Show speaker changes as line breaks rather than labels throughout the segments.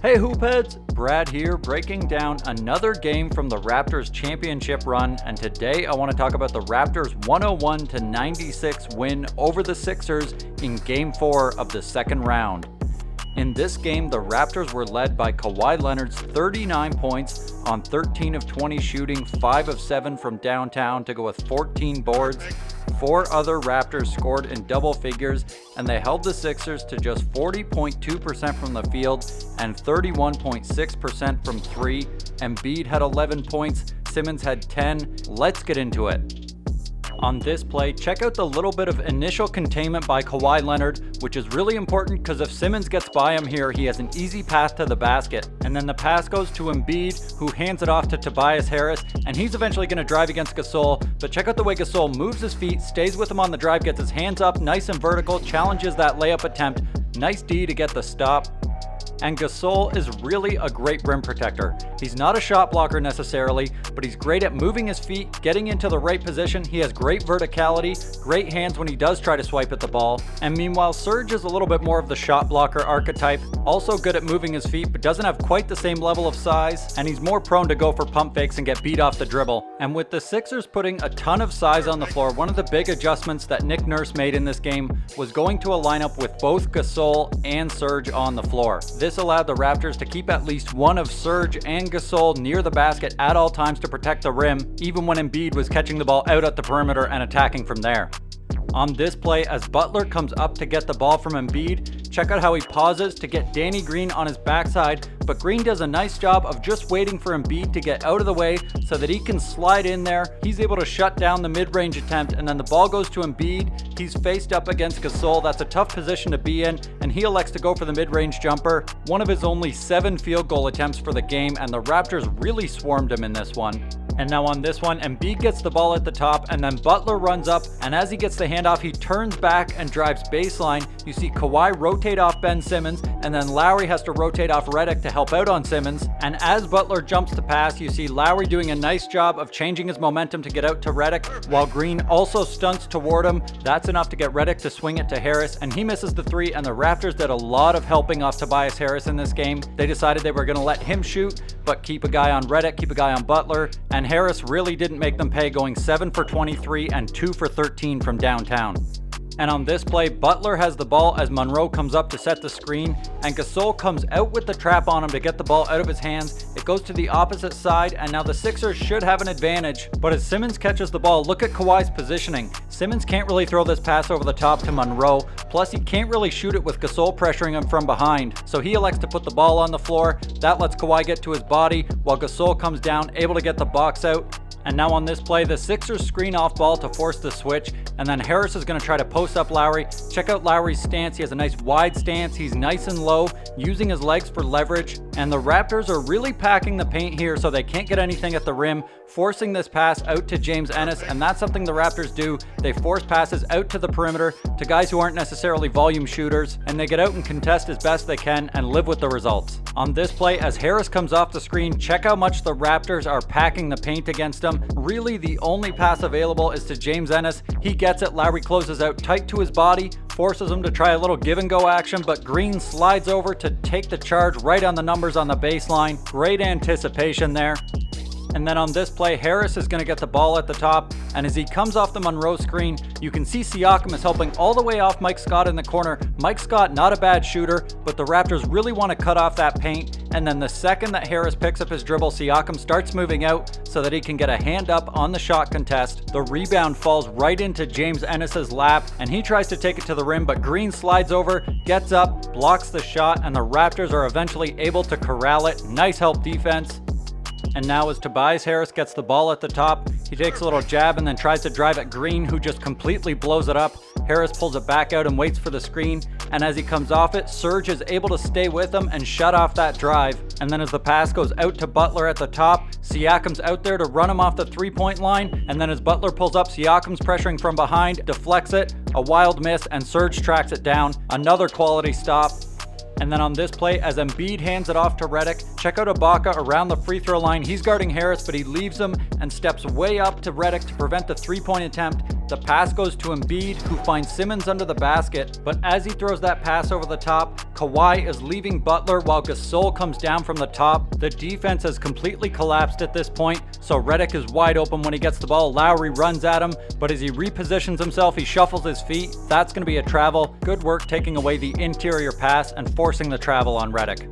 Hey Hoopheads, Brad here, breaking down another game from the Raptors championship run, and today I want to talk about the Raptors 101-96 win over the Sixers in Game 4 of the second round. In this game, the Raptors were led by Kawhi Leonard's 39 points on 13 of 20 shooting, 5 of 7 from downtown to go with 14 boards. 4 other Raptors scored in double figures, and they held the Sixers to just 40.2% from the field and 31.6% from 3. Embiid had 11 points, Simmons had 10. Let's get into it. On this play, check out the little bit of initial containment by Kawhi Leonard, which is really important because if Simmons gets by him here, he has an easy path to the basket. And then the pass goes to Embiid, who hands it off to Tobias Harris, and he's eventually going to drive against Gasol. But check out the way Gasol moves his feet, stays with him on the drive, gets his hands up, nice and vertical, challenges that layup attempt. Nice D to get the stop. And Gasol is really a great rim protector. He's not a shot blocker necessarily, but he's great at moving his feet, getting into the right position. He has great verticality, great hands when he does try to swipe at the ball. And meanwhile, Serge is a little bit more of the shot blocker archetype, also good at moving his feet, but doesn't have quite the same level of size, and he's more prone to go for pump fakes and get beat off the dribble. And with the Sixers putting a ton of size on the floor, one of the big adjustments that Nick Nurse made in this game was going to a lineup with both Gasol and Serge on the floor. This allowed the Raptors to keep at least one of Serge and Gasol near the basket at all times to protect the rim, even when Embiid was catching the ball out at the perimeter and attacking from there. On this play, as Butler comes up to get the ball from Embiid, check out how he pauses to get Danny Green on his backside, but Green does a nice job of just waiting for Embiid to get out of the way so that he can slide in there. He's able to shut down the mid-range attempt, and then the ball goes to Embiid. He's faced up against Gasol. That's a tough position to be in, and he elects to go for the mid-range jumper. One of his only 7 field goal attempts for the game, and the Raptors really swarmed him in this one. And now on this one, Embiid gets the ball at the top, and then Butler runs up, and as he gets the handoff, he turns back and drives baseline. You see Kawhi rotate off Ben Simmons, and then Lowry has to rotate off Redick to help out on Simmons. And as Butler jumps to pass, you see Lowry doing a nice job of changing his momentum to get out to Redick, while Green also stunts toward him. That's enough to get Redick to swing it to Harris, and he misses the 3, and the Raptors did a lot of helping off Tobias Harris in this game. They decided they were going to let him shoot, but keep a guy on Redick, keep a guy on Butler, and Harris really didn't make them pay, going 7 for 23 and 2 for 13 from downtown. And on this play, Butler has the ball as Monroe comes up to set the screen, and Gasol comes out with the trap on him to get the ball out of his hands. It goes to the opposite side, and now the Sixers should have an advantage. But as Simmons catches the ball, look at Kawhi's positioning. Simmons can't really throw this pass over the top to Monroe, plus he can't really shoot it with Gasol pressuring him from behind. So he elects to put the ball on the floor. That lets Kawhi get to his body, while Gasol comes down, able to get the box out. And now on this play, the Sixers screen off ball to force the switch, and then Harris is going to try to post up Lowry. Check out Lowry's stance. He has a nice wide stance. He's nice and low, using his legs for leverage. And the Raptors are really packing the paint here so they can't get anything at the rim, forcing this pass out to James Ennis, and that's something the Raptors do. They force passes out to the perimeter to guys who aren't necessarily volume shooters, and they get out and contest as best they can and live with the results. On this play, as Harris comes off the screen, check how much the Raptors are packing the paint against him. Really, the only pass available is to James Ennis. He gets it. Lowry closes out tight to his body, forces him to try a little give and go action, but Green slides over to take the charge right on the numbers on the baseline. Great anticipation there. And then on this play, Harris is going to get the ball at the top, and as he comes off the Monroe screen, you can see Siakam is helping all the way off Mike Scott in the corner. Mike Scott, not a bad shooter, but the Raptors really want to cut off that paint. And then the second that Harris picks up his dribble, Siakam starts moving out so that he can get a hand up on the shot contest. The rebound falls right into James Ennis's lap, and he tries to take it to the rim, but Green slides over, gets up, blocks the shot, and the Raptors are eventually able to corral it. Nice help defense. And now as Tobias Harris gets the ball at the top, he takes a little jab and then tries to drive at Green, who just completely blows it up. Harris pulls it back out and waits for the screen, and as he comes off it, Serge is able to stay with him and shut off that drive. And then as the pass goes out to Butler at the top, Siakam's out there to run him off the three-point line, and then as Butler pulls up, Siakam's pressuring from behind, deflects it, a wild miss, and Serge tracks it down. Another quality stop. And then on this play, as Embiid hands it off to Redick, check out Ibaka around the free throw line. He's guarding Harris, but he leaves him and steps way up to Redick to prevent the three-point attempt. The pass goes to Embiid, who finds Simmons under the basket, but as he throws that pass over the top, Kawhi is leaving Butler while Gasol comes down from the top. The defense has completely collapsed at this point, so Redick is wide open when he gets the ball. Lowry runs at him, but as he repositions himself, he shuffles his feet. That's going to be a travel. Good work taking away the interior pass and forcing the travel on Redick.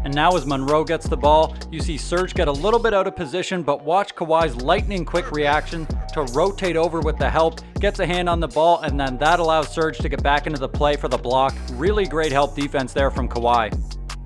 And now as Monroe gets the ball, you see Serge get a little bit out of position, but watch Kawhi's lightning quick reaction to rotate over with the help, gets a hand on the ball, and then that allows Serge to get back into the play for the block. Really great help defense there from Kawhi.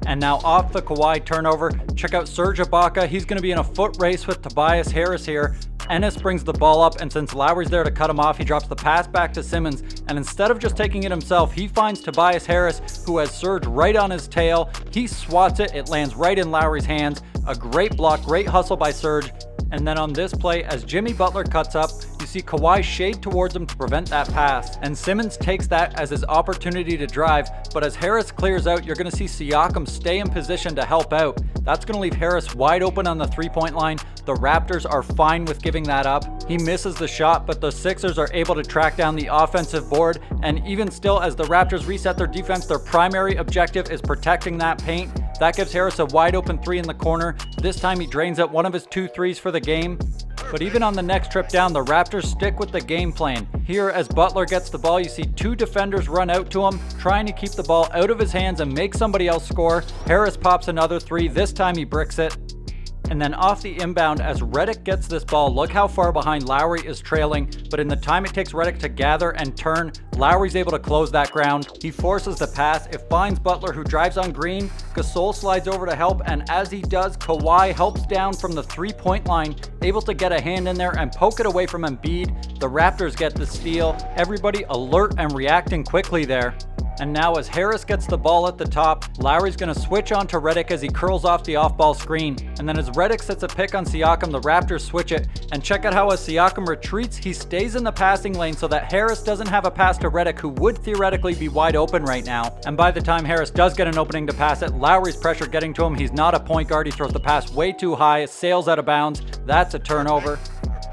And now off the Kawhi turnover, check out Serge Ibaka. He's going to be in a foot race with Tobias Harris here. Ennis brings the ball up, and since Lowry's there to cut him off, he drops the pass back to Simmons, and instead of just taking it himself, he finds Tobias Harris, who has Serge right on his tail. He swats it, it lands right in Lowry's hands. A great block, great hustle by Serge. And then on this play, as Jimmy Butler cuts up, you see Kawhi shade towards him to prevent that pass, and Simmons takes that as his opportunity to drive, but as Harris clears out, you're going to see Siakam stay in position to help out. That's going to leave Harris wide open on the three-point line. The Raptors are fine with giving that up. He misses the shot, but the Sixers are able to track down the offensive board, and even still, as the Raptors reset their defense, their primary objective is protecting that paint. That gives Harris a wide open three in the corner. This time he drains out one of his 2 threes for the game. But even on the next trip down, the Raptors stick with the game plan. Here, as Butler gets the ball, you see 2 defenders run out to him, trying to keep the ball out of his hands and make somebody else score. Harris pops another 3. This time he bricks it. And then off the inbound, as Redick gets this ball, look how far behind Lowry is trailing, but in the time it takes Redick to gather and turn, Lowry's able to close that ground. He forces the pass, it finds Butler, who drives on Green. Gasol slides over to help, and as he does, Kawhi helps down from the three-point line, able to get a hand in there and poke it away from Embiid. The Raptors get the steal. Everybody alert and reacting quickly there. And now as Harris gets the ball at the top, Lowry's going to switch on to Redick as he curls off the off-ball screen. And then as Redick sets a pick on Siakam, the Raptors switch it. And check out how as Siakam retreats, he stays in the passing lane so that Harris doesn't have a pass to Redick, who would theoretically be wide open right now. And by the time Harris does get an opening to pass it, Lowry's pressure getting to him. He's not a point guard. He throws the pass way too high, sails out of bounds. That's a turnover.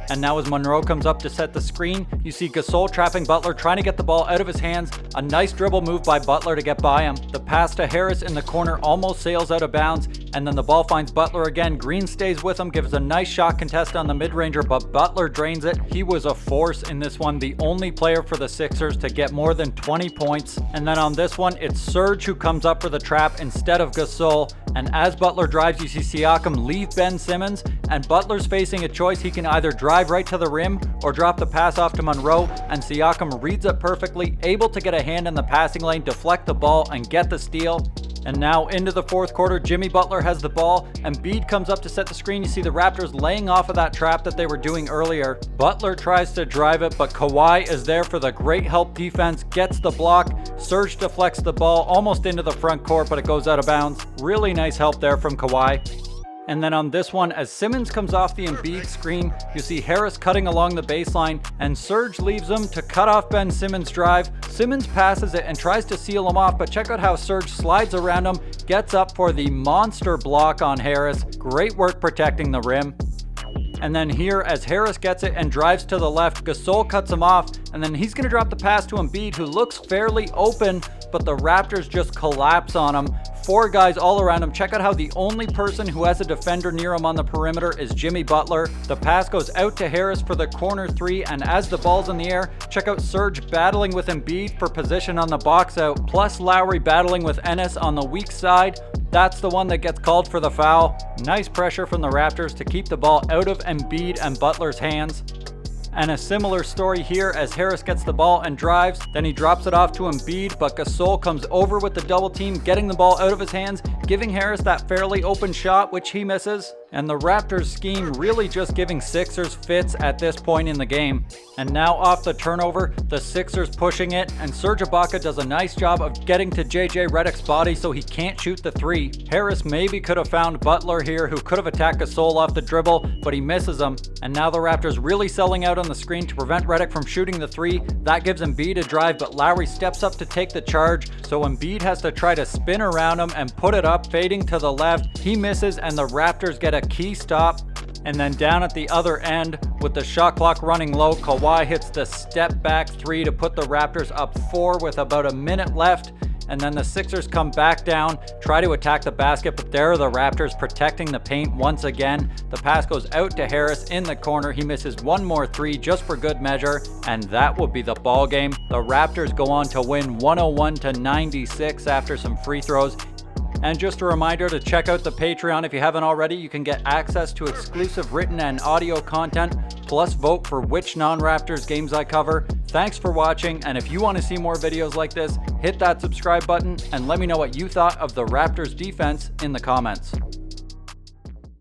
And now as Monroe comes up to set the screen, you see Gasol trapping Butler, trying to get the ball out of his hands. A nice dribble move by Butler to get by him. The pass to Harris in the corner almost sails out of bounds, and then the ball finds Butler again. Green stays with him, gives a nice shot contest on the mid-ranger, but Butler drains it. He was a force in this one, the only player for the Sixers to get more than 20 points. And then on this one, it's Serge who comes up for the trap instead of Gasol. And as Butler drives, you see Siakam leave Ben Simmons, and Butler's facing a choice. He can either drive right to the rim or drop the pass off to Monroe, and Siakam reads it perfectly, able to get a hand in the passing lane, deflect the ball, and get the steal. And now into the fourth quarter, Jimmy Butler has the ball, and Embiid comes up to set the screen. You see the Raptors laying off of that trap that they were doing earlier. Butler tries to drive it, but Kawhi is there for the great help defense, gets the block. Serge deflects the ball almost into the front court, but it goes out of bounds. Really nice help there from Kawhi. And then on this one, as Simmons comes off the Embiid screen, you see Harris cutting along the baseline, and Serge leaves him to cut off Ben Simmons' drive. Simmons passes it and tries to seal him off, but check out how Serge slides around him, gets up for the monster block on Harris. Great work protecting the rim. And then here, as Harris gets it and drives to the left, Gasol cuts him off, and then he's going to drop the pass to Embiid, who looks fairly open, but the Raptors just collapse on him. 4 guys all around him. Check out how the only person who has a defender near him on the perimeter is Jimmy Butler. The pass goes out to Harris for the corner 3, and as the ball's in the air, check out Serge battling with Embiid for position on the box out, plus Lowry battling with Ennis on the weak side. That's the one that gets called for the foul. Nice pressure from the Raptors to keep the ball out of Embiid and Butler's hands. And a similar story here as Harris gets the ball and drives, then he drops it off to Embiid, but Gasol comes over with the double team, getting the ball out of his hands, giving Harris that fairly open shot, which he misses. And the Raptors scheme really just giving Sixers fits at this point in the game. And now off the turnover, the Sixers pushing it, and Serge Ibaka does a nice job of getting to JJ Redick's body so he can't shoot the 3. Harris maybe could have found Butler here, who could have attacked Gasol off the dribble, but he misses him. And now the Raptors really selling out on the screen to prevent Redick from shooting the 3. That gives Embiid a drive, but Lowry steps up to take the charge, so Embiid has to try to spin around him and put it up, fading to the left. He misses, and the Raptors get a key stop. And then down at the other end, with the shot clock running low, Kawhi hits the step back three to put the Raptors up 4 with about a minute left. And then the Sixers come back down, try to attack the basket, but there are the Raptors protecting the paint once again. The pass goes out to Harris in the corner. He misses one more three just for good measure, and that will be the ball game. The Raptors go on to win 101-96 after some free throws. And just a reminder to check out the Patreon if you haven't already. You can get access to exclusive written and audio content, plus vote for which non-Raptors games I cover. Thanks for watching, and if you want to see more videos like this, hit that subscribe button and let me know what you thought of the Raptors defense in the comments.